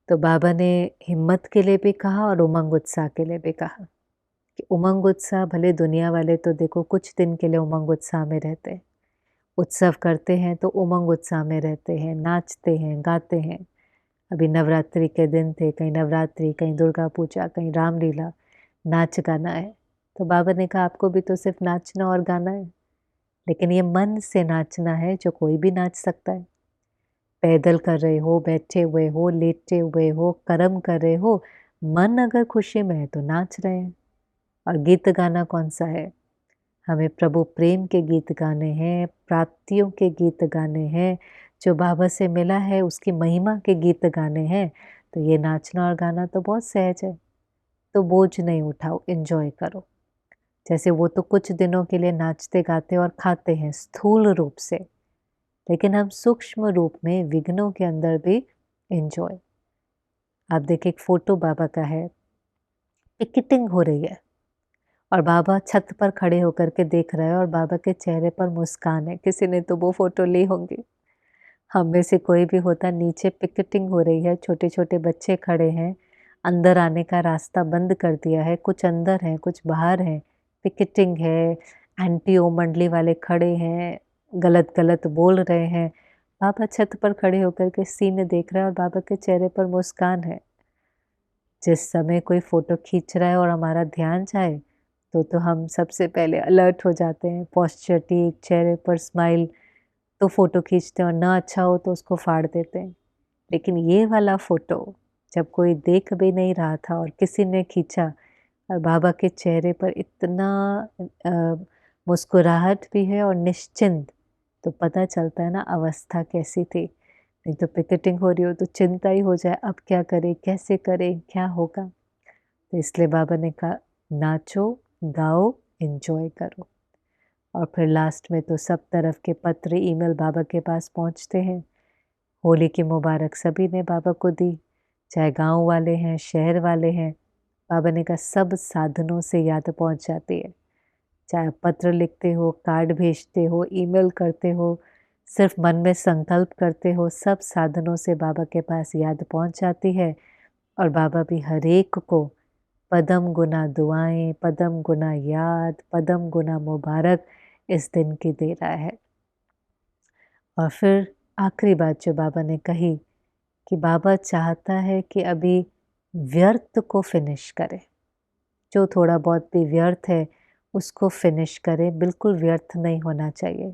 तो बाबा ने हिम्मत के लिए भी कहा और उमंग उत्साह के लिए भी कहा कि उमंग उत्साह, भले दुनिया वाले तो देखो कुछ दिन के लिए उमंग उत्साह में रहते हैं, उत्सव करते हैं तो उमंग उत्साह में रहते हैं, नाचते हैं, गाते हैं। अभी नवरात्रि के दिन थे, कहीं नवरात्रि, कहीं दुर्गा पूजा, कहीं रामलीला, नाच गाना है। तो बाबा ने कहा आपको भी तो सिर्फ नाचना और गाना है, लेकिन ये मन से नाचना है जो कोई भी नाच सकता है। पैदल कर रहे हो, बैठे हुए हो, लेटे हुए हो, कर्म कर रहे हो, मन अगर खुशी में है तो नाच रहे हैं। और गीत गाना कौन-सा है? हमें प्रभु प्रेम के गीत गाने हैं, प्राप्तियों के गीत गाने हैं, जो बाबा से मिला है उसकी महिमा के गीत गाने हैं। तो ये नाचना और गाना तो बहुत सहज है। तो बोझ नहीं उठाओ, एन्जॉय करो। जैसे वो तो कुछ दिनों के लिए नाचते गाते और खाते हैं स्थूल रूप से, लेकिन हम सूक्ष्म रूप में विघ्नों के अंदर भी एन्जॉय। आप देखिए एक फ़ोटो बाबा का है, पिकेटिंग हो रही है और बाबा छत पर खड़े होकर के देख रहे हैं और बाबा के चेहरे पर मुस्कान है। किसी ने तो वो फ़ोटो ली होंगी। हम में से कोई भी होता, नीचे पिकेटिंग हो रही है, छोटे-छोटे बच्चे खड़े हैं, अंदर आने का रास्ता बंद कर दिया है, कुछ अंदर हैं, कुछ बाहर हैं, पिकेटिंग है, एनटीओ मंडली वाले खड़े हैं, गलत-गलत बोल रहे हैं। बाबा छत पर खड़े होकर के सीन देख रहे हैं और बाबा के चेहरे पर मुस्कान है। जिस समय कोई फ़ोटो खींच रहा है और हमारा ध्यान जाए, तो हम सबसे पहले अलर्ट हो जाते हैं, पोस्चर ठीक, चेहरे पर स्माइल, तो फ़ोटो खींचते हैं और ना अच्छा हो तो उसको फाड़ देते हैं। लेकिन ये वाला फ़ोटो जब कोई देख भी नहीं रहा था और किसी ने खींचा और बाबा के चेहरे पर इतना मुस्कुराहट भी है और निश्चिंत, तो पता चलता है ना अवस्था कैसी थी। नहीं तो पिकेटिंग हो रही हो तो चिंता ही हो जाए, अब क्या करें, कैसे करें, क्या होगा? तो इसलिए बाबा ने कहा नाचो, गाओ, एन्जॉय करो। और फिर लास्ट में तो सब तरफ के पत्र, ईमेल बाबा के पास पहुँचते हैं। होली की मुबारक सभी ने बाबा को दी, चाहे गाँव वाले हैं, शहर वाले हैं। बाबा ने कहा सब साधनों से याद पहुँच जाती है। चाहे आप पत्र लिखते हो, कार्ड भेजते हो, ईमेल करते हो, सिर्फ मन में संकल्प करते हो, सब साधनों से बाबा के पास याद पहुँच जाती है। और बाबा भी हर एक को पदम गुना दुआएं, पदम गुना याद, पदम गुना मुबारक इस दिन की दे रहा है। और फिर आखिरी बात जो बाबा ने कही कि बाबा चाहता है कि अभी व्यर्थ को फिनिश करें, जो थोड़ा बहुत भी व्यर्थ है उसको फिनिश करें, बिल्कुल व्यर्थ नहीं होना चाहिए।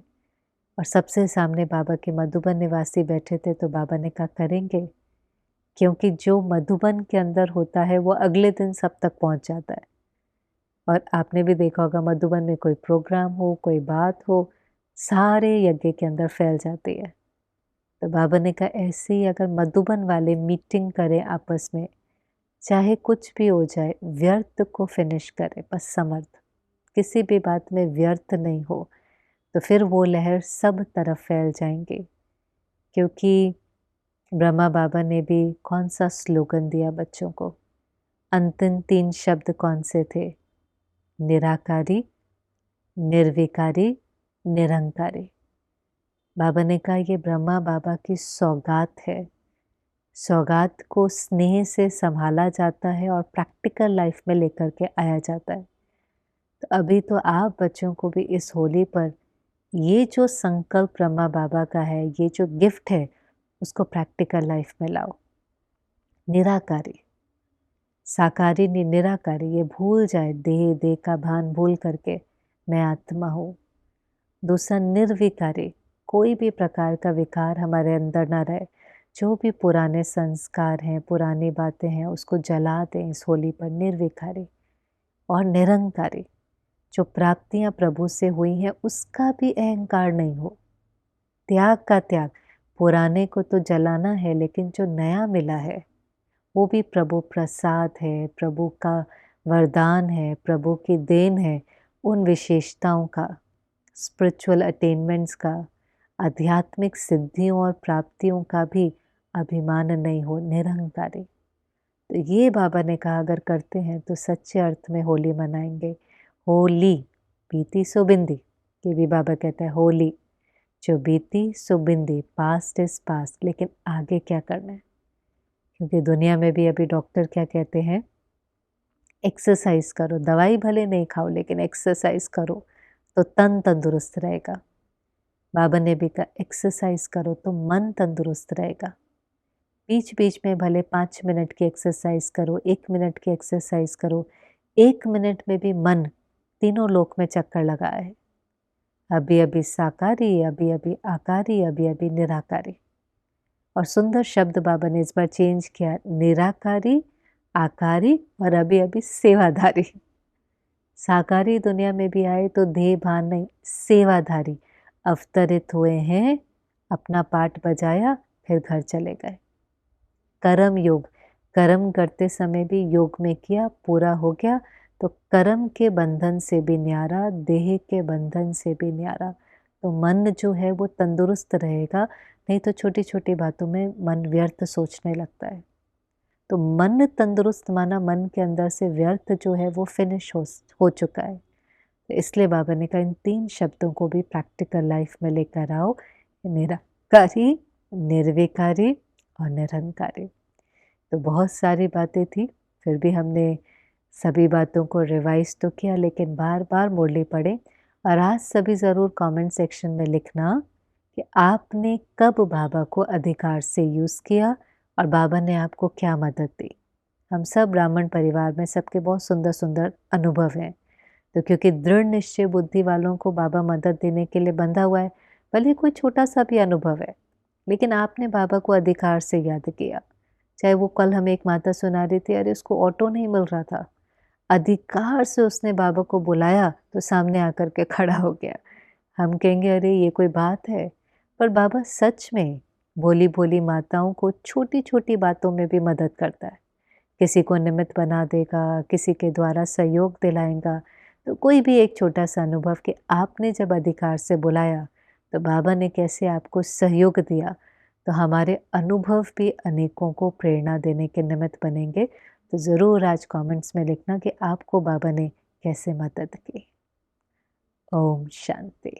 और सबसे सामने बाबा के मधुबन निवासी बैठे थे तो बाबा ने कहा करेंगे, क्योंकि जो मधुबन के अंदर होता है वो अगले दिन सब तक पहुंच जाता है। और आपने भी देखा होगा मधुबन में कोई प्रोग्राम हो, कोई बात हो, सारे यज्ञ के अंदर फैल जाती है। तो बाबा ने कहा ऐसे ही अगर मधुबन वाले मीटिंग करें आपस में, चाहे कुछ भी हो जाए, व्यर्थ को फिनिश करें, बस समर्थ, किसी भी बात में व्यर्थ नहीं हो, तो फिर वो लहर सब तरफ फैल जाएंगे। क्योंकि ब्रह्मा बाबा ने भी कौन सा स्लोगन दिया बच्चों को, अंतिम 3 शब्द कौन से थे? निराकारी, निर्विकारी, निरंकारी। बाबा ने कहा ये ब्रह्मा बाबा की सौगात है। सौगात को स्नेह से संभाला जाता है और प्रैक्टिकल लाइफ में लेकर के आया जाता है। तो अभी तो आप बच्चों को भी इस होली पर ये जो संकल्प ब्रह्मा बाबा का है, ये जो गिफ्ट है, उसको प्रैक्टिकल लाइफ में लाओ। निराकारी, साकारी नहीं, निराकारी, ये भूल जाए, देह का भान भूल करके मैं आत्मा हूँ। दूसरा निर्विकारी, कोई भी प्रकार का विकार हमारे अंदर ना रहे। जो भी पुराने संस्कार हैं, पुरानी बातें हैं, उसको जला दें इस होली पर, निर्विकारी। और निरंकारी, जो प्राप्तियां प्रभु से हुई हैं उसका भी अहंकार नहीं हो, त्याग का त्याग। पुराने को तो जलाना है, लेकिन जो नया मिला है वो भी प्रभु प्रसाद है, प्रभु का वरदान है, प्रभु की देन है। उन विशेषताओं का, स्पिरिचुअल अटेनमेंट्स का, आध्यात्मिक सिद्धियों और प्राप्तियों का भी अभिमान नहीं हो, निरंकारी। तो ये बाबा ने कहा अगर करते हैं तो सच्चे अर्थ में होली मनाएंगे। होली बीती सो बिंदी, ये भी बाबा कहता है होली जो बीती सो बिंदी, पास्ट इज पास्ट, लेकिन आगे क्या करना है? क्योंकि दुनिया में भी अभी डॉक्टर क्या कहते हैं, एक्सरसाइज करो, दवाई भले नहीं खाओ लेकिन एक्सरसाइज करो तो तन तंदुरुस्त रहेगा। बाबा ने भी कहा एक्सरसाइज करो तो मन तंदुरुस्त रहेगा। बीच बीच में भले 5 मिनट की एक्सरसाइज करो, 1 मिनट की एक्सरसाइज करो, 1 मिनट में भी मन तीनों लोक में चक्कर लगाए। अभी अभी साकारी, अभी अभी आकारी, अभी अभी निराकारी। और सुंदर शब्द बाबा ने इस बार चेंज किया, निराकारी, आकारी और अभी अभी सेवाधारी। साकारी दुनिया में भी आए तो देह भान नहीं, सेवाधारी। अवतरित हुए हैं, अपना पाठ बजाया, फिर घर चले गए। कर्म योग, कर्म करते समय भी योग में किया, पूरा हो गया तो कर्म के बंधन से भी न्यारा, देह के बंधन से भी न्यारा। तो मन जो है वो तंदुरुस्त रहेगा, नहीं तो छोटी छोटी बातों में मन व्यर्थ सोचने लगता है। तो मन तंदुरुस्त माना मन के अंदर से व्यर्थ जो है वो फिनिश हो चुका है। तो इसलिए बाबा ने कहा इन 3 शब्दों को भी प्रैक्टिकल लाइफ में लेकर आओ, निराकारी, निर्विकारी और निरंकारी। तो बहुत सारी बातें थी, फिर भी हमने सभी बातों को रिवाइज तो किया, लेकिन बार बार मुरली पढ़े। और आज सभी ज़रूर कमेंट सेक्शन में लिखना कि आपने कब बाबा को अधिकार से यूज़ किया और बाबा ने आपको क्या मदद दी। हम सब ब्राह्मण परिवार में सबके बहुत सुंदर सुंदर अनुभव हैं, तो क्योंकि दृढ़ निश्चय बुद्धि वालों को बाबा मदद देने के लिए बंधा हुआ है, भले ही कोई छोटा सा भी अनुभव है, लेकिन आपने बाबा को अधिकार से याद किया। चाहे वो कल हमें एक माता सुना रही थी, अरे उसको ऑटो नहीं मिल रहा था, अधिकार से उसने बाबा को बुलाया तो सामने आकर के खड़ा हो गया। हम कहेंगे अरे ये कोई बात है, पर बाबा सच में भोली भोली माताओं को छोटी छोटी बातों में भी मदद करता है। किसी को निमित्त बना देगा, किसी के द्वारा सहयोग दिलाएगा। तो कोई भी एक छोटा सा अनुभव कि आपने जब अधिकार से बुलाया तो बाबा ने कैसे आपको सहयोग दिया, तो हमारे अनुभव भी अनेकों को प्रेरणा देने के निमित्त बनेंगे। तो ज़रूर आज कमेंट्स में लिखना कि आपको बाबा ने कैसे मदद की। ओम शांति।